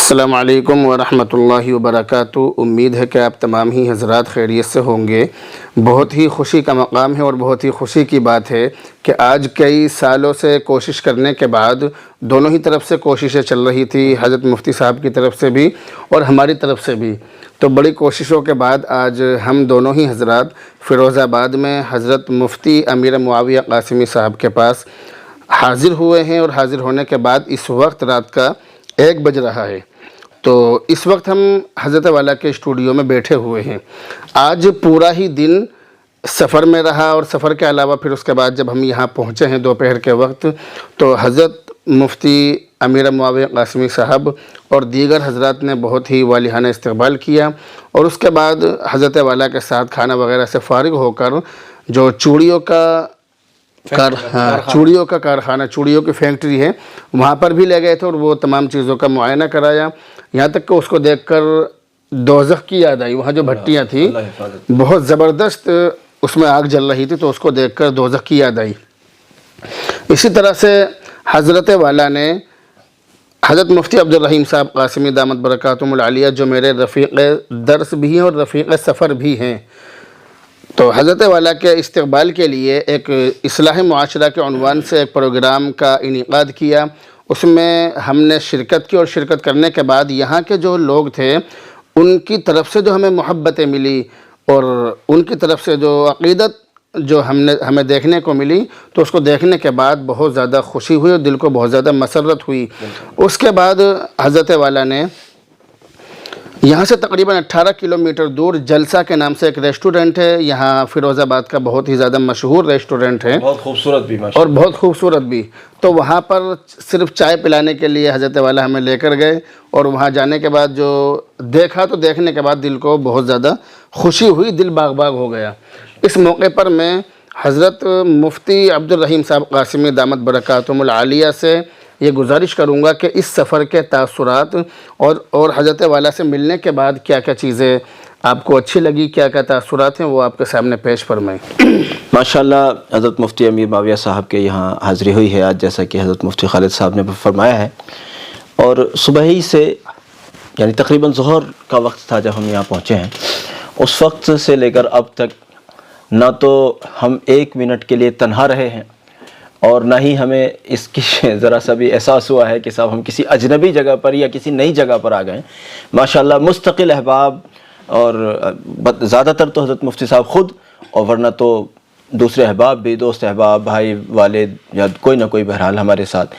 السلام علیکم ورحمۃ اللہ وبرکاتہ۔ امید ہے کہ آپ تمام ہی حضرات خیریت سے ہوں گے۔ بہت ہی خوشی کا مقام ہے اور بہت ہی خوشی کی بات ہے کہ آج کئی سالوں سے کوشش کرنے کے بعد دونوں ہی طرف سے کوششیں چل رہی تھی، حضرت مفتی صاحب کی طرف سے بھی اور ہماری طرف سے بھی، تو بڑی کوششوں کے بعد آج ہم دونوں ہی حضرات فیروز آباد میں حضرت مفتی امیر معاویہ قاسمی صاحب کے پاس حاضر ہوئے ہیں، اور حاضر ہونے کے بعد اس وقت رات کا 1 بج رہا ہے۔ تو اس وقت ہم حضرت والا کے اسٹوڈیو میں بیٹھے ہوئے ہیں۔ آج پورا ہی دن سفر میں رہا، اور سفر کے علاوہ پھر اس کے بعد جب ہم یہاں پہنچے ہیں دوپہر کے وقت، تو حضرت مفتی امیر معاویہ قاسمی صاحب اور دیگر حضرات نے بہت ہی والہانہ استقبال کیا، اور اس کے بعد حضرت والا کے ساتھ کھانا وغیرہ سے فارغ ہو کر جو چوڑیوں کا کارخانہ، چوڑیوں کی فیکٹری ہے، وہاں پر بھی لے گئے تھے، اور وہ تمام چیزوں کا معائنہ کرایا، یہاں تک کہ اس کو دیکھ کر دوزخ کی یاد آئی۔ وہاں جو بھٹیاں تھیں بہت زبردست اس میں آگ جل رہی تھی، تو اس کو دیکھ کر دوزخ کی یاد آئی۔ اسی طرح سے حضرت والا نے حضرت مفتی عبد الرحیم صاحب قاسمی دامت برکاتہم العالیہ، جو میرے رفیق درس بھی ہیں اور رفیق سفر بھی ہیں، تو حضرت والا کے استقبال کے لیے ایک اصلاح معاشرہ کے عنوان سے ایک پروگرام کا انعقاد کیا۔ اس میں ہم نے شرکت کی، اور شرکت کرنے کے بعد یہاں کے جو لوگ تھے ان کی طرف سے جو ہمیں محبتیں ملی، اور ان کی طرف سے جو عقیدت جو ہمیں دیکھنے کو ملی، تو اس کو دیکھنے کے بعد بہت زیادہ خوشی ہوئی اور دل کو بہت زیادہ مسرت ہوئی۔ اس کے بعد حضرت والا نے یہاں سے تقریباً 18 کلومیٹر دور جلسہ کے نام سے ایک ریسٹورنٹ ہے، یہاں فیروز آباد کا بہت ہی زیادہ مشہور ریسٹورنٹ ہے، بہت خوبصورت بھی اور بہت خوبصورت بھی، تو وہاں پر صرف چائے پلانے کے لیے حضرت والا ہمیں لے کر گئے، اور وہاں جانے کے بعد جو دیکھا، تو دیکھنے کے بعد دل کو بہت زیادہ خوشی ہوئی، دل باغ باغ ہو گیا۔ اس موقع پر میں حضرت مفتی عبد الرحیم صاحب قاسمی دامت برکاتہم العالیہ سے یہ گزارش کروں گا کہ اس سفر کے تاثرات اور حضرت والا سے ملنے کے بعد کیا کیا چیزیں آپ کو اچھی لگی، کیا کیا تاثرات ہیں، وہ آپ کے سامنے پیش فرمائیں۔ ماشاءاللہ حضرت مفتی امیر معاویہ صاحب کے یہاں حاضری ہوئی ہے آج، جیسا کہ حضرت مفتی خالد صاحب نے فرمایا ہے، اور صبح ہی سے یعنی تقریباً ظہر کا وقت تھا جب ہم یہاں پہنچے ہیں، اس وقت سے لے کر اب تک نہ تو ہم 1 منٹ کے لیے تنہا رہے ہیں، اور نہ ہی ہمیں اس کی ذرا سا بھی احساس ہوا ہے کہ صاحب ہم کسی اجنبی جگہ پر یا کسی نئی جگہ پر آ گئے۔ ماشاءاللہ مستقل احباب، اور زیادہ تر تو حضرت مفتی صاحب خود، اور ورنہ تو دوسرے احباب بھی، دوست احباب، بھائی، والد، یا کوئی نہ کوئی بہرحال ہمارے ساتھ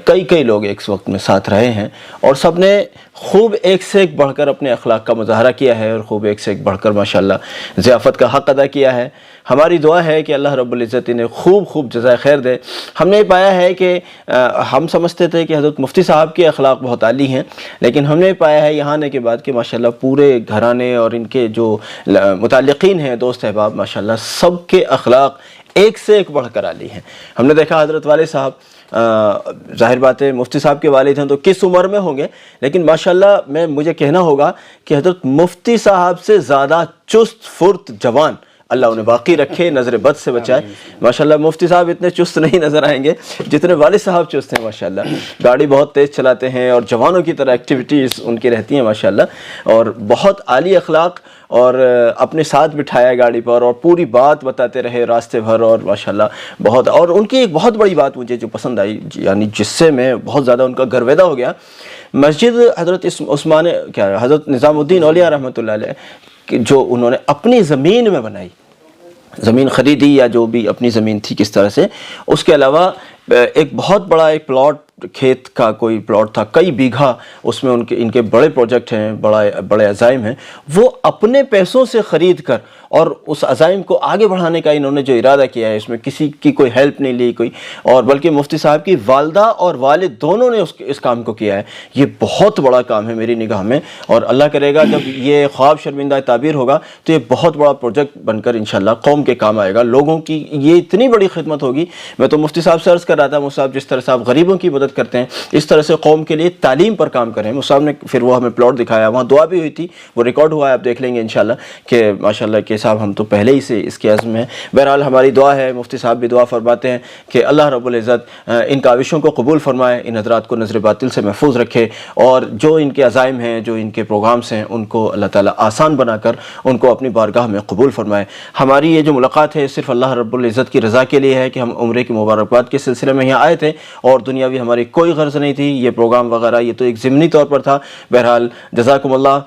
کئی لوگ ایک وقت میں ساتھ رہے ہیں، اور سب نے خوب ایک سے ایک بڑھ کر اپنے اخلاق کا مظاہرہ کیا ہے، اور خوب ایک سے ایک بڑھ کر ماشاءاللہ ضیافت کا حق ادا کیا ہے۔ ہماری دعا ہے کہ اللہ رب العزت انہیں خوب جزائے خیر دے۔ ہم نے پایا ہے کہ ہم سمجھتے تھے کہ حضرت مفتی صاحب کے اخلاق بہت عالی ہیں، لیکن ہم نے پایا ہے یہاں آنے کے بعد کہ ماشاءاللہ پورے گھرانے اور ان کے جو متعلقین ہیں، دوست احباب، ماشاءاللہ سب کے اخلاق ایک سے ایک بڑھ کر عالی ہیں۔ ہم نے دیکھا حضرت والد صاحب، ظاہر بات ہے مفتی صاحب کے والد ہیں تو کس عمر میں ہوں گے، لیکن ماشاءاللہ مجھے کہنا ہوگا کہ حضرت مفتی صاحب سے زیادہ چست فرت جوان اللہ انہیں باقی رکھے، نظر بد سے بچائے۔ ماشاءاللہ مفتی صاحب اتنے چست نہیں نظر آئیں گے جتنے والد صاحب چست ہیں ماشاءاللہ، گاڑی بہت تیز چلاتے ہیں، اور جوانوں کی طرح ایکٹیویٹیز ان کی رہتی ہیں ماشاءاللہ، اور بہت عالی اخلاق، اور اپنے ساتھ بٹھایا گاڑی پر اور پوری بات بتاتے رہے راستے بھر، اور ماشاءاللہ بہت، اور ان کی ایک بہت بڑی بات مجھے جو پسند آئی، یعنی جس سے میں بہت زیادہ ان کا گرویدہ ہو گیا، مسجد حضرت حضرت نظام الدین اولیاء رحمۃ اللہ علیہ کہ جو انہوں نے اپنی زمین میں بنائی، زمین خریدی یا جو بھی اپنی زمین تھی کس طرح سے، اس کے علاوہ ایک بہت بڑا ایک پلاٹ، کھیت کا کوئی پلاٹ تھا، کئی بیگھا، اس میں ان کے بڑے پروجیکٹ ہیں، بڑے عزائم ہیں، وہ اپنے پیسوں سے خرید کر، اور اس عزائم کو آگے بڑھانے کا انہوں نے جو ارادہ کیا ہے، اس میں کسی کی کوئی ہیلپ نہیں لی کوئی، اور بلکہ مفتی صاحب کی والدہ اور والد دونوں نے اس کام کو کیا ہے۔ یہ بہت بڑا کام ہے میری نگاہ میں، اور اللہ کرے گا جب یہ خواب شرمندہ تعبیر ہوگا تو یہ بہت بڑا پروجیکٹ بن کر انشاءاللہ قوم کے کام آئے گا، لوگوں کی یہ اتنی بڑی خدمت ہوگی۔ میں تو مفتی صاحب سے عرض کر رہا تھا، مفتی صاحب جس طرح سے آپ غریبوں کی مدد مدد کرتے ہیں، اس طرح سے قوم کے لیے تعلیم پر کام کریں. صاحب نے پھر وہ ہمیں پلاٹ دکھایا، وہاں دعا بھی ہوئی تھی، وہ ریکارڈ ہوا ہے، آپ دیکھ لیں گے انشاءاللہ کہ ماشاءاللہ کہ صاحب ہم تو پہلے ہی سے اس کے عزم ہیں. بہرحال ہماری دعا ہے، مفتی صاحب بھی دعا فرماتے ہیں کہ اللہ رب العزت ان کاوشوں کو قبول فرمائے، ان حضرات کو نظر باطل سے محفوظ رکھے، اور جو ان کے عزائم ہیں، جو ان کے پروگرامز ہیں، ان کو اللہ تعالیٰ آسان بنا کر ان کو اپنی بارگاہ میں قبول فرمائے. ہماری یہ جو ملاقات ہے صرف اللہ رب العزت کی رضا کے لیے ہے کہ ہم عمرے کی مبارکباد کے سلسلے میں یہاں آئے تھے، اور دنیاوی ہماری کوئی غرض نہیں تھی. یہ پروگرام وغیرہ یہ تو ایک ضمنی طور پر تھا. بہرحال جزاکم اللہ.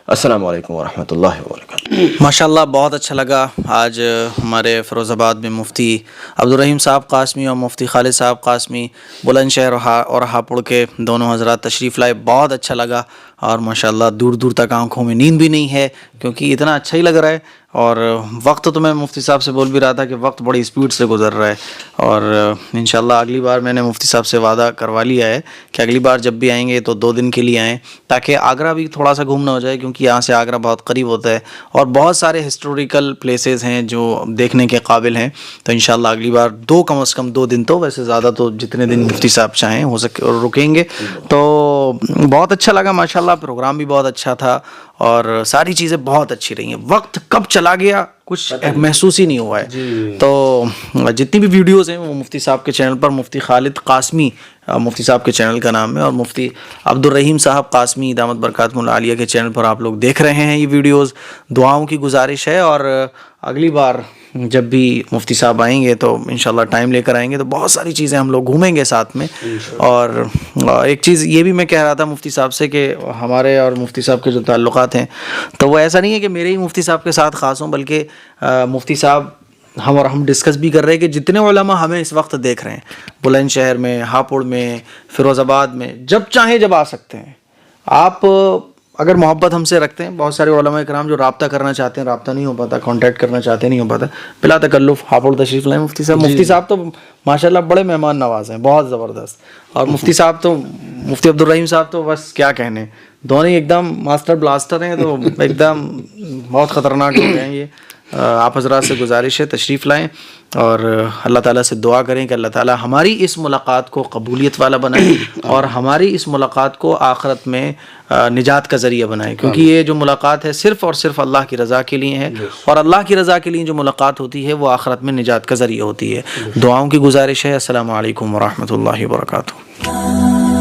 السلام علیکم ورحمۃ اللہ وبرکاتہ. ماشاءاللہ بہت اچھا لگا. آج ہمارے فیروز آباد میں مفتی عبدالرحیم صاحب قاسمی اور مفتی خالد صاحب قاسمی بلند شہر اور ہاپوڑ کے دونوں حضرات تشریف لائے. بہت اچھا لگا، اور ماشاءاللہ دور دور تک آنکھوں میں نیند بھی نہیں ہے کیونکہ اتنا اچھا ہی لگ رہا ہے. اور وقت تو میں مفتی صاحب سے بول بھی رہا تھا کہ وقت بڑی اسپیڈ سے گزر رہا ہے، اور انشاءاللہ اگلی بار میں نے مفتی صاحب سے وعدہ کروا لیا ہے کہ اگلی بار جب بھی آئیں گے تو 2 دن کے لیے آئیں، تاکہ آگرہ بھی تھوڑا سا گھومنا ہو جائے، کیونکہ یہاں سے آگرہ بہت قریب ہوتا ہے اور بہت سارے ہسٹوریکل پلیسز ہیں جو دیکھنے کے قابل ہیں. تو انشاءاللہ اگلی بار کم از کم 2 دن، تو ویسے زیادہ تو جتنے دن مفتی صاحب چاہیں ہو سکے رکیں گے. تو بہت اچھا لگا ماشاءاللہ، پروگرام بھی بہت اچھا تھا اور ساری چیزیں بہت اچھی رہی ہیں. وقت کب چلا گیا کچھ محسوس ہی نہیں ہوا ہے. تو جتنی بھی ویڈیوز ہیں وہ مفتی صاحب کے چینل پر، مفتی خالد قاسمی مفتی صاحب کے چینل کا نام ہے، اور مفتی عبدالرحیم صاحب قاسمی دامت برکاتہم العالیہ کے چینل پر آپ لوگ دیکھ رہے ہیں یہ ویڈیوز. دعاؤں کی گزارش ہے، اور اگلی بار جب بھی مفتی صاحب آئیں گے تو انشاءاللہ ٹائم لے کر آئیں گے تو بہت ساری چیزیں ہم لوگ گھومیں گے ساتھ میں. اور ایک چیز یہ بھی میں کہہ رہا تھا مفتی صاحب سے کہ ہمارے اور مفتی صاحب کے جو تعلقات ہیں تو وہ ایسا نہیں ہے کہ میرے ہی مفتی صاحب کے ساتھ خاص ہوں، بلکہ مفتی صاحب ہم ڈسکس بھی کر رہے ہیں کہ جتنے علماء ہمیں اس وقت دیکھ رہے ہیں بلند شہر میں، ہاپوڑ میں، فیروز آباد میں، جب چاہیں جب آ سکتے ہیں. آپ اگر محبت ہم سے رکھتے ہیں، بہت سارے علماء کرام جو رابطہ کرنا چاہتے ہیں، رابطہ نہیں ہو پاتا، کانٹیکٹ کرنا چاہتے ہیں نہیں ہو پاتا، بلا تکلف ہاپوڑ تشریف لائیں مفتی صاحب. مفتی صاحب تو ماشاءاللہ بڑے مہمان نواز ہیں، بہت زبردست. اور مفتی صاحب تو مفتی عبدالرحیم صاحب تو بس کیا کہنے، دونوں ایک دم ماسٹر بلاسٹر ہیں، تو ایک دم بہت خطرناک ہو گئے ہیں یہ. آپ حضرات سے گزارش ہے تشریف لائیں، اور اللہ تعالیٰ سے دعا کریں کہ اللہ تعالیٰ ہماری اس ملاقات کو قبولیت والا بنائے اور ہماری اس ملاقات کو آخرت میں نجات کا ذریعہ بنائے. کیونکہ یہ جو ملاقات ہے صرف اور صرف اللہ کی رضا کے لیے ہے، اور اللہ کی رضا کے لیے جو ملاقات ہوتی ہے وہ آخرت میں نجات کا ذریعہ ہوتی ہے. دعاؤں کی گزارش ہے. السلام علیکم ورحمۃ اللہ وبرکاتہ.